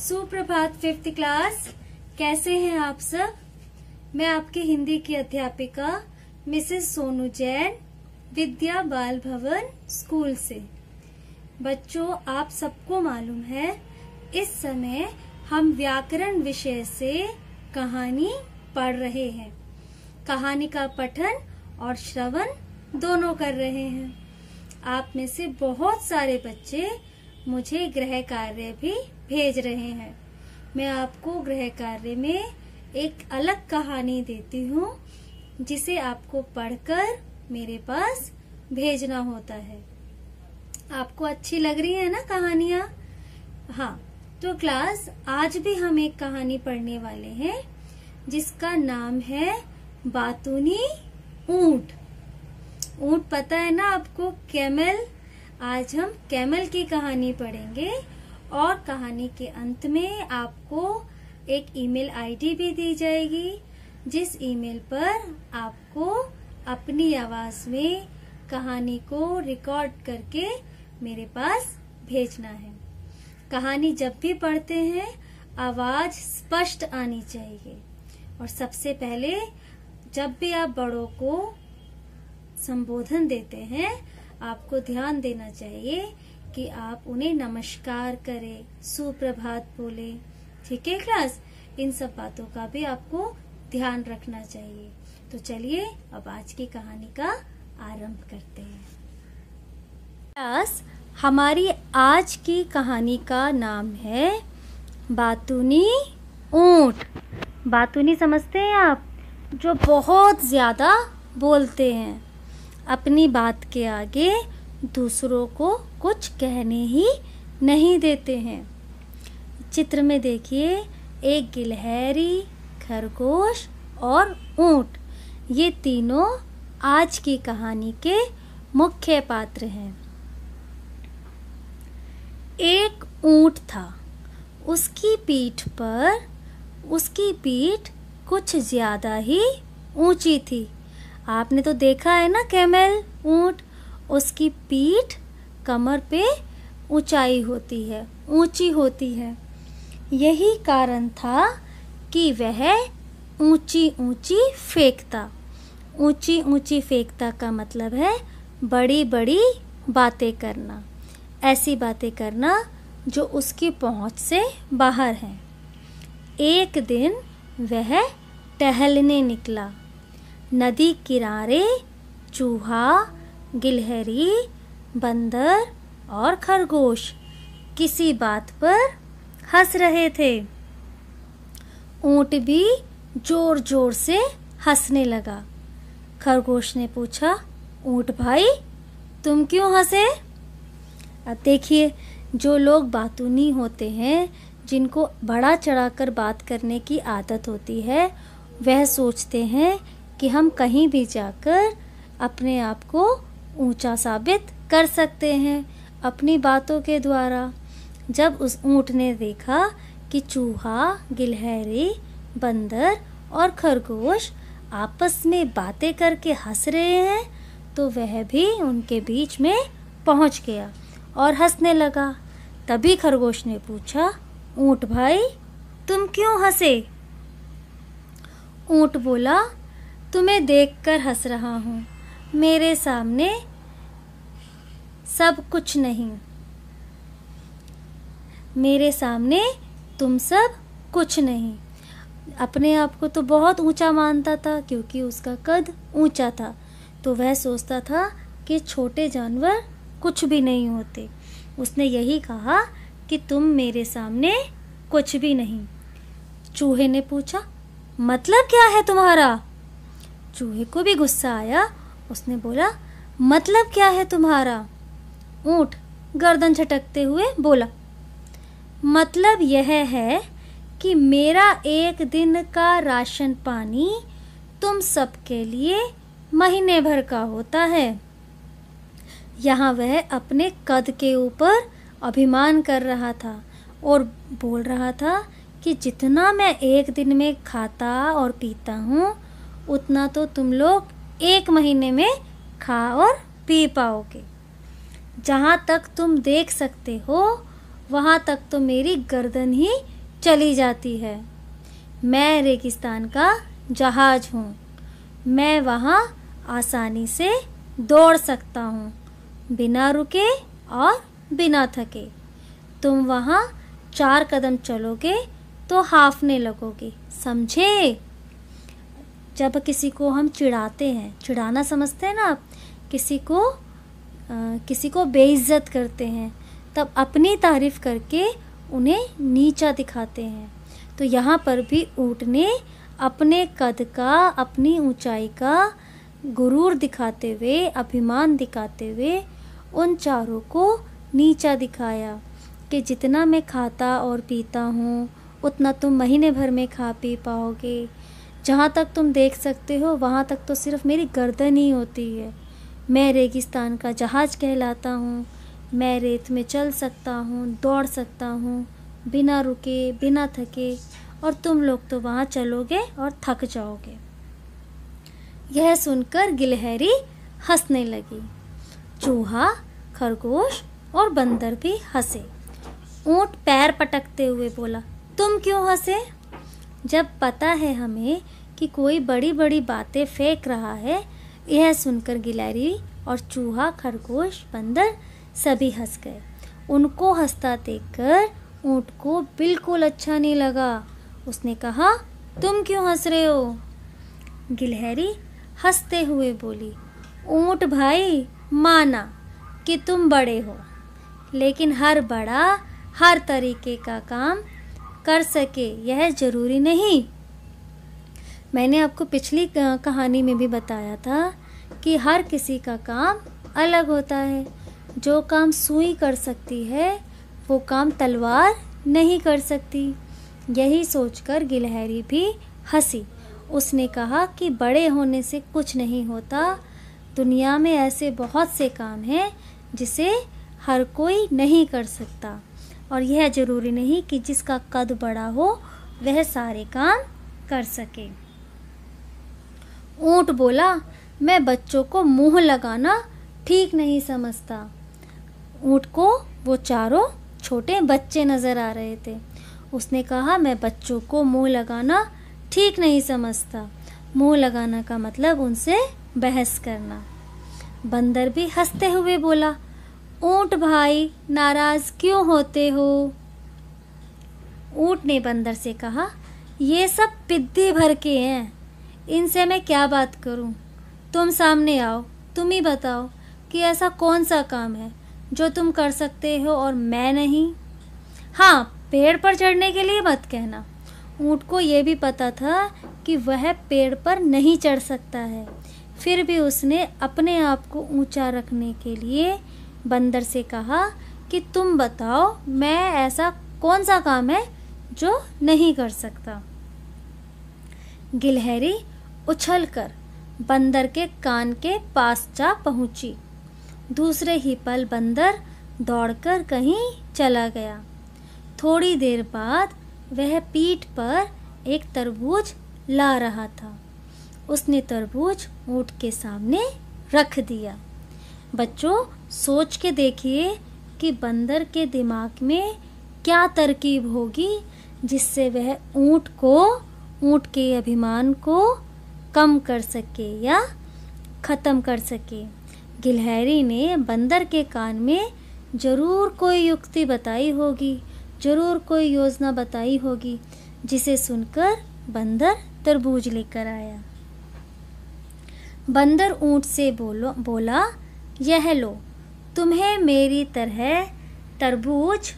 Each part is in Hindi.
सुप्रभात फिफ्थ क्लास। कैसे हैं आप सब। मैं आपकी हिंदी की अध्यापिका मिसेस सोनू जैन, विद्या बाल भवन स्कूल से। बच्चों, आप सबको मालूम है इस समय हम व्याकरण विषय से कहानी पढ़ रहे हैं। कहानी का पठन और श्रवण दोनों कर रहे हैं। आप में से बहुत सारे बच्चे मुझे गृह कार्य भी भेज रहे हैं। मैं आपको गृह कार्य में एक अलग कहानी देती हूँ जिसे आपको पढ़कर मेरे पास भेजना होता है। आपको अच्छी लग रही है ना कहानियाँ? हाँ, तो क्लास आज भी हम एक कहानी पढ़ने वाले हैं जिसका नाम है बातूनी ऊंट। ऊंट पता है ना आपको, कैमल। आज हम कैमल की कहानी पढ़ेंगे और कहानी के अंत में आपको एक ईमेल आईडी भी दी जाएगी जिस ईमेल पर आपको अपनी आवाज में कहानी को रिकॉर्ड करके मेरे पास भेजना है। कहानी जब भी पढ़ते हैं आवाज स्पष्ट आनी चाहिए। और सबसे पहले जब भी आप बड़ों को संबोधन देते हैं आपको ध्यान देना चाहिए कि आप उन्हें नमस्कार करें, सुप्रभात बोले। ठीक है क्लास, इन सब बातों का भी आपको ध्यान रखना चाहिए। तो चलिए अब आज की कहानी का आरंभ करते हैं। क्लास, हमारी आज की कहानी का नाम है बातूनी ऊंट। बातूनी समझते हैं आप? जो बहुत ज्यादा बोलते हैं, अपनी बात के आगे दूसरों को कुछ कहने ही नहीं देते हैं। चित्र में देखिए, एक गिलहरी, खरगोश और ऊंट, ये तीनों आज की कहानी के मुख्य पात्र हैं। एक ऊंट था, उसकी पीठ कुछ ज्यादा ही ऊंची थी। आपने तो देखा है ना कैमल, ऊंट, उसकी पीठ कमर पे ऊंची होती है। यही कारण था कि वह ऊंची ऊंची फेंकता का मतलब है बड़ी बड़ी बातें करना, ऐसी बातें करना जो उसकी पहुंच से बाहर हैं। एक दिन वह टहलने निकला। नदी किनारे चूहा, गिलहरी, बंदर और खरगोश किसी बात पर हंस रहे थे। ऊंट भी जोर जोर से हंसने लगा। खरगोश ने पूछा, ऊंट भाई तुम क्यों हंसे? अब देखिए, जो लोग बातूनी होते हैं, जिनको बड़ा चढ़ाकर बात करने की आदत होती है, वह सोचते हैं कि हम कहीं भी जाकर अपने आप को ऊंचा साबित कर सकते हैं अपनी बातों के द्वारा। जब उस ऊंट ने देखा कि चूहा, गिलहरी, बंदर और खरगोश आपस में बातें करके हंस रहे हैं, तो वह भी उनके बीच में पहुंच गया और हंसने लगा। तभी खरगोश ने पूछा, ऊंट भाई तुम क्यों हंसे? ऊंट बोला, तुम्हें देखकर हंस रहा हूँ, मेरे सामने सब कुछ नहीं, मेरे सामने तुम सब कुछ नहीं। अपने आप को तो बहुत ऊंचा मानता था क्योंकि उसका कद ऊंचा था, तो वह सोचता था कि छोटे जानवर कुछ भी नहीं होते। उसने यही कहा कि तुम मेरे सामने कुछ भी नहीं। चूहे ने पूछा, मतलब क्या है तुम्हारा? चूहे को भी गुस्सा आया। उसने बोला, मतलब क्या है तुम्हारा? ऊंट गर्दन झटकते हुए बोला, मतलब यह है कि मेरा एक दिन का राशन पानी तुम सबके लिए महीने भर का होता है। यहाँ वह अपने कद के ऊपर अभिमान कर रहा था और बोल रहा था कि जितना मैं एक दिन में खाता और पीता हूँ, उतना तो तुम लोग एक महीने में खा और पी पाओगे। जहाँ तक तुम देख सकते हो वहाँ तक तो मेरी गर्दन ही चली जाती है। मैं रेगिस्तान का जहाज हूँ, मैं वहाँ आसानी से दौड़ सकता हूँ, बिना रुके और बिना थके। तुम वहाँ 4 कदम चलोगे तो हाँफने लगोगे, समझे? जब किसी को हम चिढ़ाते हैं, चिढ़ाना समझते हैं ना आप, किसी को बेइज्जत करते हैं, तब अपनी तारीफ करके उन्हें नीचा दिखाते हैं। तो यहाँ पर भी ऊँट ने अपने कद का, अपनी ऊंचाई का गुरूर दिखाते हुए, अभिमान दिखाते हुए उन चारों को नीचा दिखाया कि जितना मैं खाता और पीता हूँ उतना तुम महीने भर में खा पी पाओगे। जहाँ तक तुम देख सकते हो वहाँ तक तो सिर्फ मेरी गर्दन ही होती है। मैं रेगिस्तान का जहाज कहलाता हूँ, मैं रेत में चल सकता हूँ, दौड़ सकता हूँ, बिना रुके बिना थके, और तुम लोग तो वहाँ चलोगे और थक जाओगे। यह सुनकर गिलहरी हंसने लगी। चूहा, खरगोश और बंदर भी हंसे। ऊँट पैर पटकते हुए बोला, तुम क्यों हंसे? जब पता है हमें कि कोई बड़ी बड़ी बातें फेंक रहा है। यह सुनकर गिलहरी और चूहा, खरगोश, बंदर सभी हंस गए। उनको हंसता देखकर ऊँट को बिल्कुल अच्छा नहीं लगा। उसने कहा, तुम क्यों हंस रहे हो? गिलहरी हंसते हुए बोली, ऊँट भाई, माना कि तुम बड़े हो, लेकिन हर बड़ा हर तरीके का काम कर सके यह जरूरी नहीं। मैंने आपको पिछली कहानी में भी बताया था कि हर किसी का काम अलग होता है। जो काम सुई कर सकती है वो काम तलवार नहीं कर सकती। यही सोचकर गिलहरी भी हंसी। उसने कहा कि बड़े होने से कुछ नहीं होता, दुनिया में ऐसे बहुत से काम हैं जिसे हर कोई नहीं कर सकता, और यह ज़रूरी नहीं कि जिसका कद बड़ा हो वह सारे काम कर सके। ऊँट बोला, मैं बच्चों को मुँह लगाना ठीक नहीं समझता। ऊँट को वो चारों छोटे बच्चे नज़र आ रहे थे। उसने कहा, मैं बच्चों को मुँह लगाना ठीक नहीं समझता। मुँह लगाना का मतलब उनसे बहस करना। बंदर भी हंसते हुए बोला, ऊँट भाई, नाराज़ क्यों होते हो? ऊँट ने बंदर से कहा, ये सब पिद्दी भर के हैं, इनसे मैं क्या बात करूं? तुम सामने आओ, तुम ही बताओ कि ऐसा कौन सा काम है जो तुम कर सकते हो और मैं नहीं। हाँ, पेड़ पर चढ़ने के लिए मत कहना। ऊँट को ये भी पता था कि वह पेड़ पर नहीं चढ़ सकता है, फिर भी उसने अपने आप को ऊंचा रखने के लिए बंदर से कहा कि तुम बताओ, मैं ऐसा कौन सा काम है जो नहीं कर सकता। गिलहरी उछलकर बंदर के कान के पास जा पहुंची। दूसरे ही पल बंदर दौड़कर कहीं चला गया। थोड़ी देर बाद वह पीठ पर एक तरबूज ला रहा था। उसने तरबूज ऊँट के सामने रख दिया। बच्चों, सोच के देखिए कि बंदर के दिमाग में क्या तरकीब होगी जिससे वह ऊँट के अभिमान को कम कर सके या ख़त्म कर सके। गिलहरी ने बंदर के कान में ज़रूर कोई युक्ति बताई होगी, ज़रूर कोई योजना बताई होगी, जिसे सुनकर बंदर तरबूज लेकर आया। बंदर ऊँट से बोला, यह लो, तुम्हें मेरी तरह तरबूज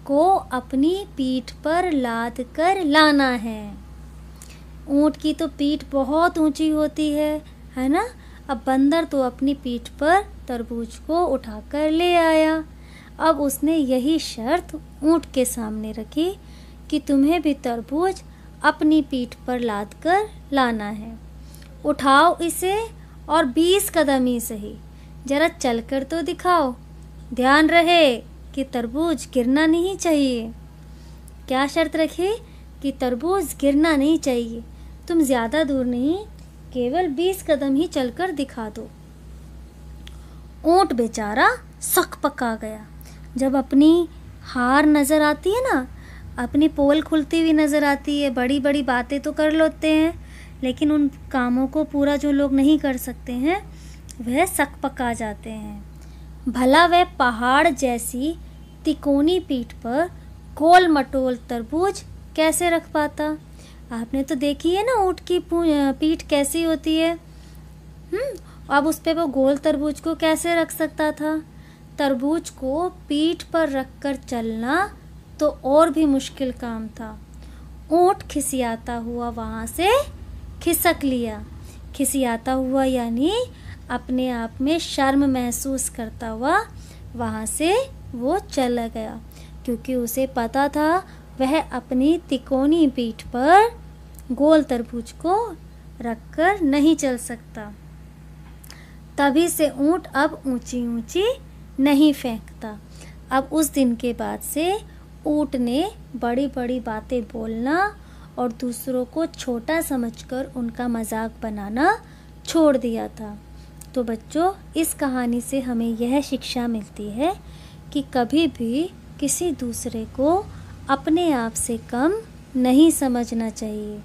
को अपनी पीठ पर लाद कर लाना है। ऊँट की तो पीठ बहुत ऊंची होती है ना। अब बंदर तो अपनी पीठ पर तरबूज को उठाकर ले आया। अब उसने यही शर्त ऊँट के सामने रखी कि तुम्हें भी तरबूज अपनी पीठ पर लाद कर लाना है। उठाओ इसे, और 20 कदम ही सही, जरा चलकर तो दिखाओ। ध्यान रहे कि तरबूज गिरना नहीं चाहिए। क्या शर्त रखी? कि तरबूज गिरना नहीं चाहिए। तुम ज़्यादा दूर नहीं, केवल 20 कदम ही चलकर दिखा दो। ऊँट बेचारा सक पका गया। जब अपनी हार नज़र आती है ना, अपनी पोल खुलती हुई नज़र आती है, बड़ी बड़ी बातें तो कर लेते हैं, लेकिन उन कामों को पूरा जो लोग नहीं कर सकते हैं वह सकपका जाते हैं। भला वह पहाड़ जैसी तिकोनी पीठ पर गोल मटोल तरबूज कैसे रख पाता? आपने तो देखी है ना ऊंट की पीठ कैसी होती है। अब उस पे वो गोल तरबूज को कैसे रख सकता था? तरबूज को पीठ पर रखकर चलना तो और भी मुश्किल काम था। ऊंट खिसियाता हुआ वहां से खिसक लिया। खिसियाता हुआ यानी अपने आप में शर्म महसूस करता हुआ वहां से वो चला गया, क्योंकि उसे पता था वह अपनी तिकोनी पीठ पर गोल तरबूज को रखकर नहीं चल सकता। तभी से ऊंट अब ऊंची ऊंची नहीं फेंकता। अब उस दिन के बाद से ऊंट ने बड़ी बड़ी बातें बोलना और दूसरों को छोटा समझकर उनका मजाक बनाना छोड़ दिया था। तो बच्चों, इस कहानी से हमें यह शिक्षा मिलती है कि कभी भी किसी दूसरे को अपने आप से कम नहीं समझना चाहिए।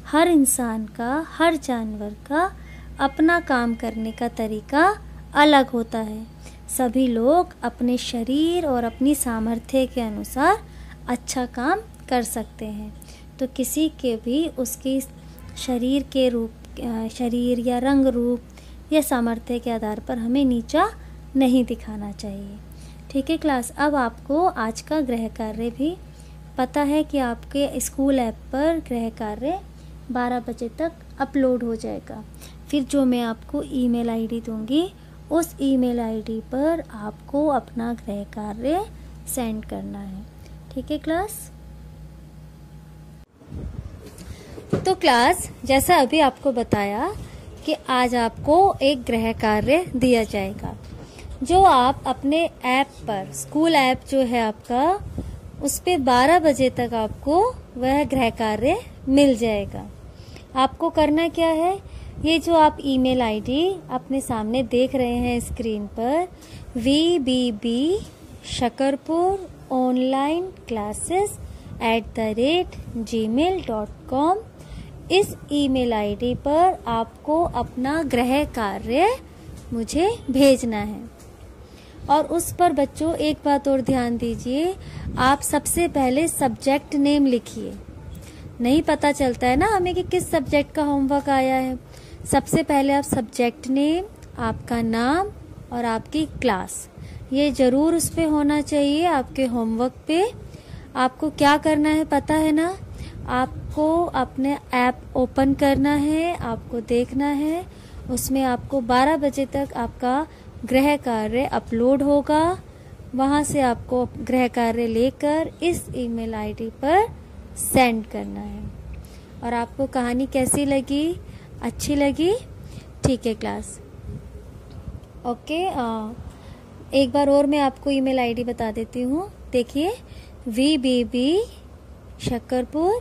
हर इंसान का, हर जानवर का अपना काम करने का तरीका अलग होता है। सभी लोग अपने शरीर और अपनी सामर्थ्य के अनुसार अच्छा काम कर सकते हैं। तो किसी के भी उसकी शरीर के रूप, शरीर या रंग रूप या सामर्थ्य के आधार पर हमें नीचा नहीं दिखाना चाहिए। ठीक है क्लास, अब आपको आज का गृह कार्य भी पता है कि आपके स्कूल ऐप पर गृह कार्य 12 बजे तक अपलोड हो जाएगा। फिर जो मैं आपको ईमेल आईडी दूंगी, उस ईमेल आईडी पर आपको अपना गृह कार्य सेंड करना है। ठीक है क्लास? तो क्लास, जैसा अभी आपको बताया कि आज आपको एक गृह कार्य दिया जाएगा, जो आप अपने ऐप पर, स्कूल ऐप जो है आपका, उस पे 12 बजे तक आपको वह गृह कार्य मिल जाएगा। आपको करना क्या है, ये जो आप ईमेल आईडी अपने सामने देख रहे हैं स्क्रीन पर, vbbshakarpur.onlineclasses@gmail.com, इस ईमेल आईडी पर आपको अपना गृह कार्य मुझे भेजना है। और उस पर बच्चों एक बात और ध्यान दीजिए, आप सबसे पहले सब्जेक्ट नेम लिखिए। नहीं पता चलता है ना हमें कि किस सब्जेक्ट का होमवर्क आया है। सबसे पहले आप सब्जेक्ट नेम, आपका नाम और आपकी क्लास, ये जरूर उस पे होना चाहिए आपके होमवर्क पे। आपको क्या करना है पता है ना? आपको अपने ऐप ओपन करना है, आपको देखना है, उसमें आपको 12 बजे तक आपका गृह कार्य अपलोड होगा। वहां से आपको गृह कार्य लेकर इस ईमेल आईडी पर सेंड करना है। और आपको कहानी कैसी लगी? अच्छी लगी? ठीक है क्लास, ओके। एक बार और मैं आपको ईमेल आईडी बता देती हूँ। देखिए, vbbshakarpur